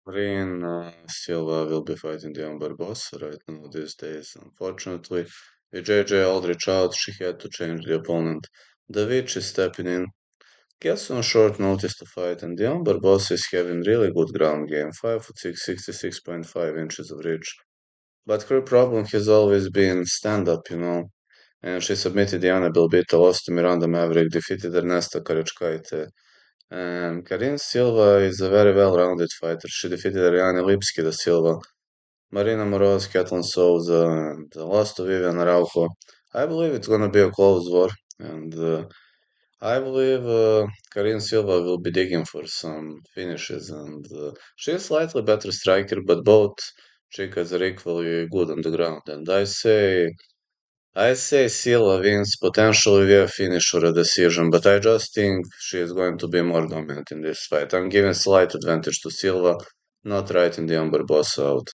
Marine Silva will be fighting Dion Barbosa right now these days. Unfortunately, with JJ Aldrich out, she had to change the opponent. David is stepping in, gets on short notice to fight, and Dion Barbosa is having really good ground game, 5'6", 66.5 inches of reach. But her problem has always been stand-up. And she submitted Diana Belbita, lost to Miranda Maverick, defeated Ernesta Karachkaite. And Karin Silva is a very well-rounded fighter. She defeated Ariane Lipski da Silva, Marina Moroz, Katlyn Souza, and lost to Vivian Araujo. I believe it's gonna be a close war, and I believe Karin Silva will be digging for some finishes, and she's a slightly better striker, but both chicas are equally good on the ground. And I say Silva wins potentially via finish or a decision, but I just think she is going to be more dominant in this fight. I'm giving slight advantage to Silva, not writing the Barbosa out.